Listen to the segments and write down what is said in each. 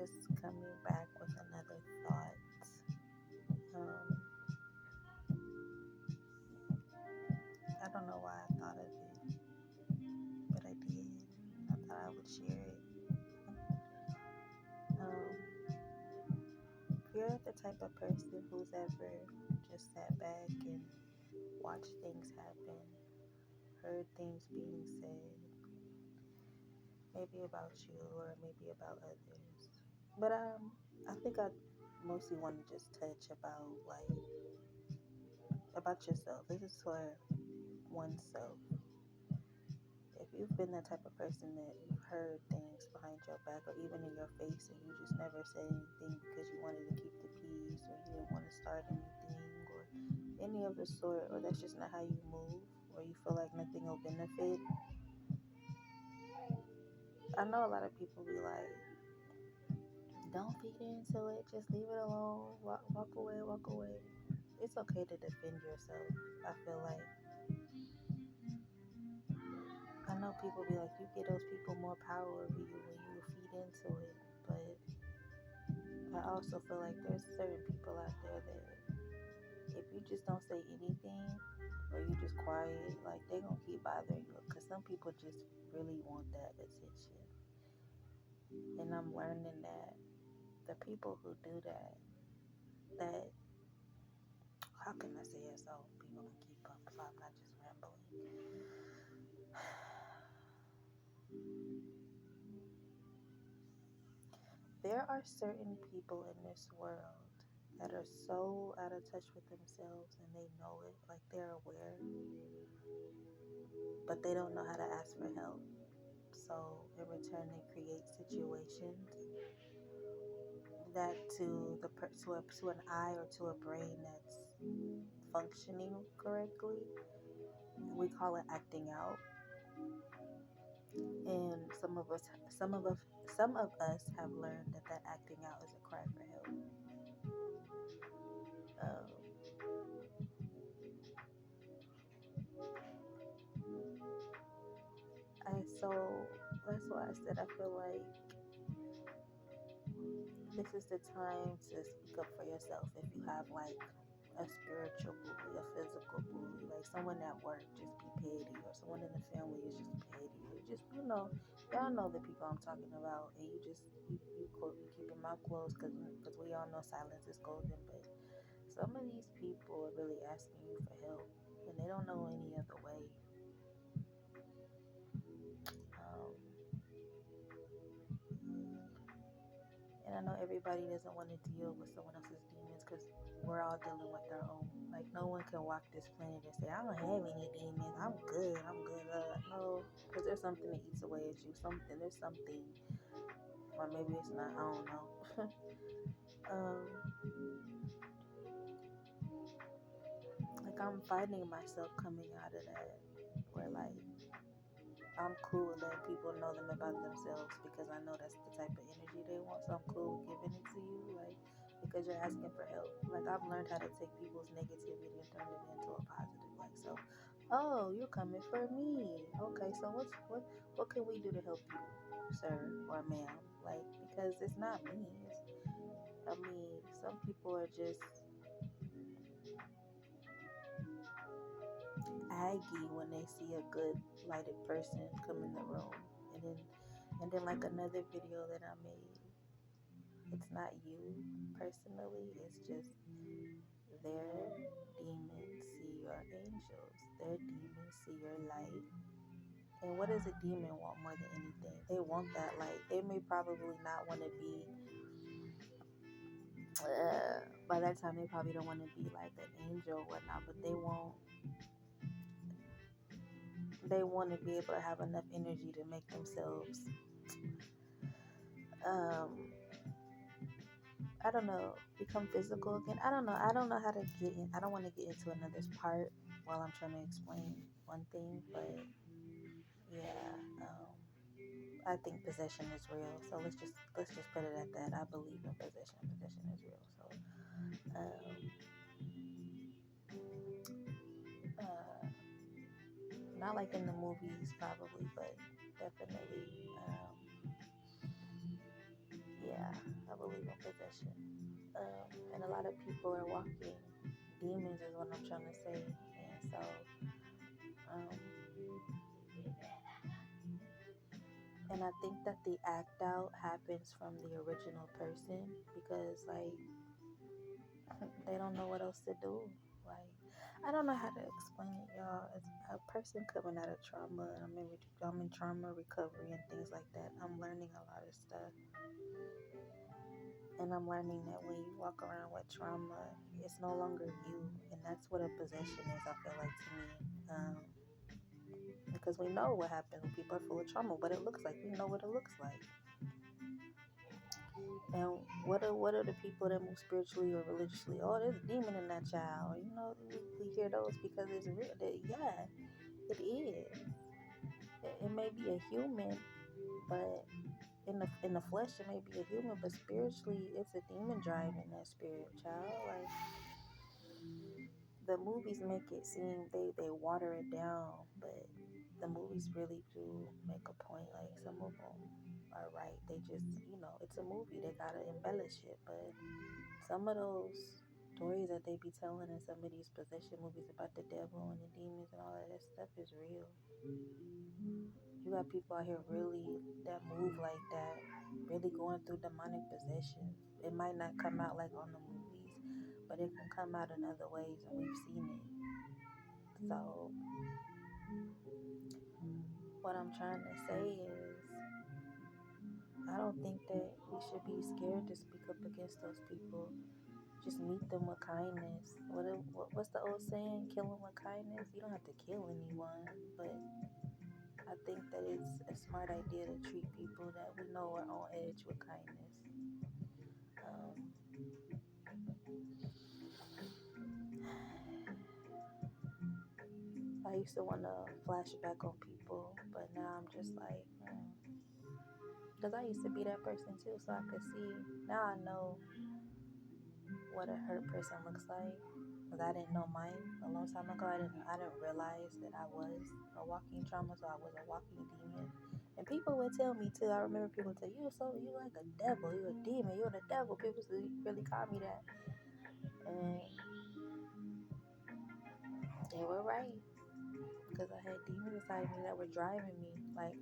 just coming back with another thought. I don't know why I thought of it, but I did. I thought I would share it. Um, if you're the type of person who's ever just sat back and watched things happen, heard things being said, maybe about you or maybe about others. But I think I mostly want to just touch about yourself. This is for oneself. If you've been that type of person that you've heard things behind your back or even in your face and you just never said anything because you wanted to keep the peace or you didn't want to start anything or any of the sort, or that's just not how you move, or you feel like nothing will benefit. I know a lot of people be like, don't feed into it, just leave it alone, walk away, walk away. It's okay to defend yourself. I feel like I know people be like, you give those people more power over you when you feed into it, but I also feel like there's certain people out there that if you just don't say anything or you just quiet, like they gonna keep bothering you because some people just really want that attention. And I'm learning that the people who do that how can I say it so people can keep up so I'm not just rambling? There are certain people in this world that are so out of touch with themselves and they know it, like they're aware, but they don't know how to ask for help. So in return, they create situations that to an eye or to a brain that's functioning correctly, we call it acting out. And some of us have learned that acting out is a cry for help. So that's why I said I feel like this is the time to speak up for yourself. If you have like a spiritual bully, a physical bully, like someone at work just be petty, or someone in the family is just petty, or just y'all know the people I'm talking about, and you keep your mouth closed because we all know silence is golden. But some of these people are really asking you for help, and they don't know any other way. Um, And I know everybody doesn't want to deal with someone else's demons because we're all dealing with our own. Like, no one can walk this planet and say, I don't have any demons. I'm good. No, because there's something that eats away at you. There's something, or maybe it's not. I don't know. um, like, I'm finding myself coming out of that where, like, I'm cool with letting people know them about themselves because I know that's the type of energy they want. So I'm cool with giving it to you, like because you're asking for help. Like I've learned how to take people's negativity and turn it into a positive. Like so, oh, you're coming for me. Okay, so what can we do to help you, sir or ma'am? Like because it's not me. I mean, some people are just aggy when they see a good lighted person come in the room, and then like another video that I made, it's not you personally, it's just their demons see your angels, their demons see your light. And what does a demon want more than anything? They want that light. They may probably not want to be by that time they probably don't want to be like an angel or whatnot, but they want to be able to have enough energy to make themselves um I don't know, become physical again. I don't know. I don't know how to get in. I don't want to get into another part while I'm trying to explain one thing, but yeah, I think possession is real. So let's just put it at that. I believe in possession. Possession is real. So um, uh, not like in the movies probably, but definitely yeah. believe in possession. And a lot of people are walking demons, is what I'm trying to say. And so, um, and I think that the act out happens from the original person because, like, they don't know what else to do. Like, I don't know how to explain it, y'all. As a person coming out of trauma, and I'm in trauma recovery and things like that. I'm learning a lot of stuff, and I'm learning that when you walk around with trauma, it's no longer you, and that's what a possession is. I feel like, to me, because we know what happens when people are full of trauma, what it looks like. We know what it looks like. And what are the people that move spiritually or religiously? Oh, there's a demon in that child. You know, we hear those because it's real. Yeah, it is. It may be a human, but in the flesh it may be a human, but spiritually it's a demon driving that spirit, child. Like, the movies make it seem they water it down, but the movies really do make a point. Like, some of them are right. They just, it's a movie. They gotta embellish it, but some of those stories that they be telling in some of these possession movies about the devil and the demons and all of that stuff is real. You got people out here really that move like that, really going through demonic possession. It might not come out like on the movies, but it can come out in other ways, and we've seen it. So, what I'm trying to say is, I don't think that we should be scared to speak up against those people. Just meet them with kindness. What's the old saying? Kill them with kindness. You don't have to kill anyone, but I think that it's a smart idea to treat people that we know are on edge with kindness. I used to want to flash back on people, but now I'm just like, because I used to be that person too, so I could see. Now I know what a hurt person looks like, because I didn't know mine a long time ago. I didn't realize that I was a walking trauma, so I was a walking demon. And people would tell me too. I remember people would say, you like a devil, you a demon, you're the devil. People really call me that, and they were right, because I had demons inside me that were driving me. Like,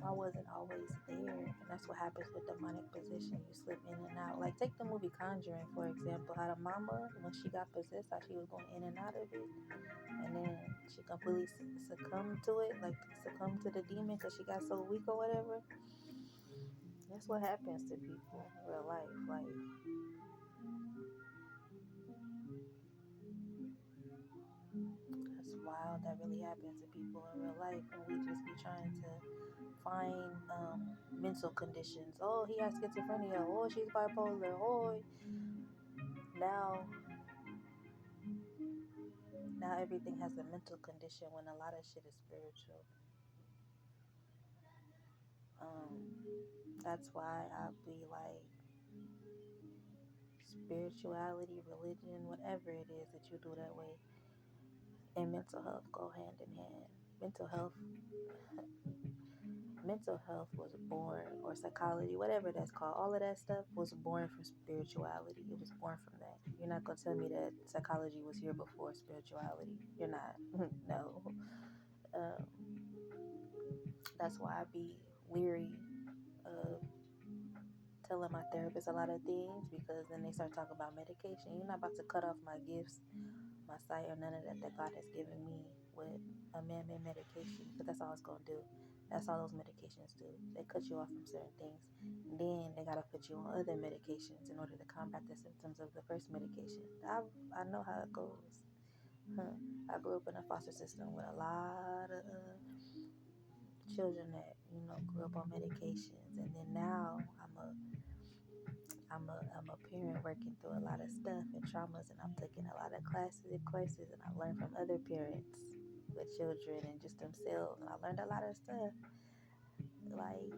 I wasn't always there, and that's what happens with demonic possession. You slip in and out. Like, take the movie Conjuring, for example. How the mama, when she got possessed, how she was going in and out of it, and then she completely succumbed to it, like succumbed to the demon because she got so weak or whatever. That's what happens to people in real life. Like, that's wild. That really happens to people in real life, and we just be trying to find mental conditions. Oh, he has schizophrenia. Oh, she's bipolar. Oh, now everything has a mental condition when a lot of shit is spiritual. That's why I be like, spirituality, religion, whatever it is that you do that way, and mental health go hand in hand. Mental health was born, or psychology, whatever that's called, all of that stuff was born from spirituality. It was born from that. You're not gonna tell me that psychology was here before spirituality. You're not. No. um, that's why I be leery of telling my therapist a lot of things, because then they start talking about medication. You're not about to cut off my gifts, my sight, or none of that God has given me with a man-made medication, because that's all it's gonna do. That's all those medications do. They cut you off from certain things, and then they gotta put you on other medications in order to combat the symptoms of the first medication. I know how it goes. I grew up in a foster system with a lot of children that grew up on medications, and then now I'm a parent working through a lot of stuff and traumas, and I'm taking a lot of classes and courses, and I learned from other parents with children and just themselves, and I learned a lot of stuff. Like,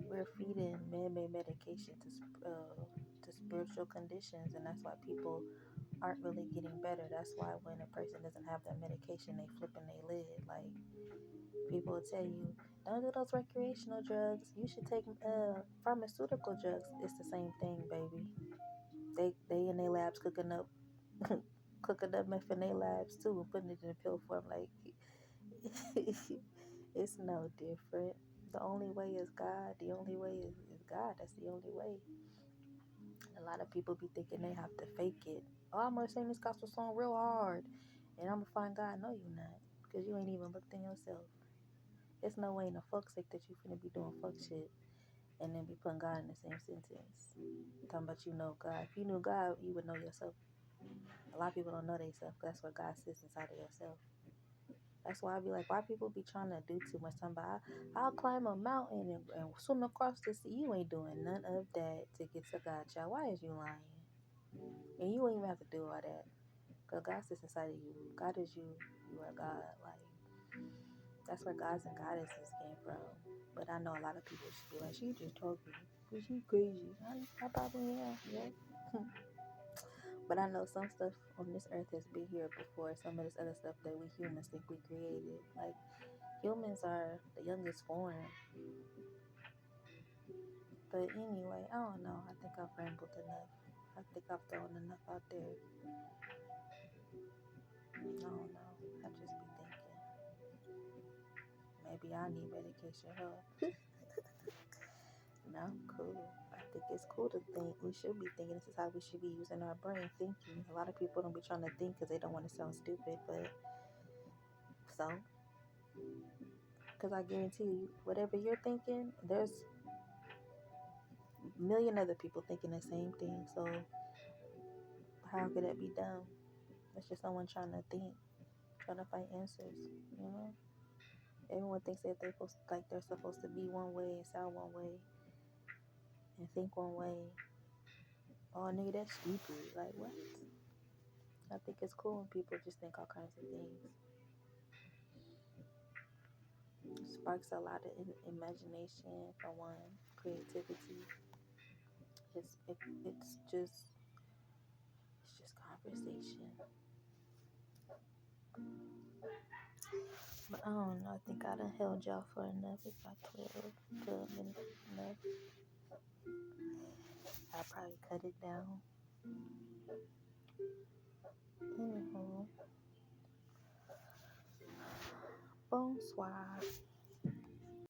we're feeding man-made medication to spiritual conditions, and that's why people aren't really getting better. That's why when a person doesn't have that medication, they flip and they lid. Like, people will tell you, Don't do those recreational drugs. You should take pharmaceutical drugs. It's the same thing, baby. They in their labs cooking up cooking up meth in their labs too and putting it in a pill form. Like it's no different. The only way is God. The only way is God. That's the only way. A lot of people be thinking they have to fake it. Oh, I'm gonna sing this gospel song real hard, and I'm gonna find God. No, you not, cause you ain't even looked in yourself. There's no way in the fuck sake that you finna be doing fuck shit and then be putting God in the same sentence. Talking about you know God. If you knew God, you would know yourself. A lot of people don't know themselves. That's where God sits inside of yourself. That's why I be like, why people be trying to do too much? Talking about I'll climb a mountain and swim across the sea. You ain't doing none of that to get to God, child. Why is you lying? And you ain't even have to do all that. Because God sits inside of you. God is you. You are God. Like, that's where gods and goddesses came from. But I know a lot of people should be like, she just talking. But she crazy. I probably am. Yeah. But I know some stuff on this earth has been here before. Some of this other stuff that we humans think we created. Like, humans are the youngest form. But anyway, I don't know. I think I've rambled enough. I think I've thrown enough out there. I don't know. I just be thinking maybe I need medication help. No, cool. I think it's cool to think. We should be thinking. This is how we should be using our brain, thinking. A lot of people don't be trying to think because they don't want to sound stupid. But so, because I guarantee you, whatever you're thinking, there's a million other people thinking the same thing. So how could that be done? It's just someone trying to think, trying to find answers. You know, everyone thinks that they're supposed to be one way and sound one way and think one way. Oh, nigga, that's stupid. Like what? I think it's cool when people just think all kinds of things. Sparks a lot of imagination for one, creativity. It's just conversation. But I don't know. I think I done held y'all for enough. It's about 12 minutes enough. I'll probably cut it down. Anywho, bonsoir.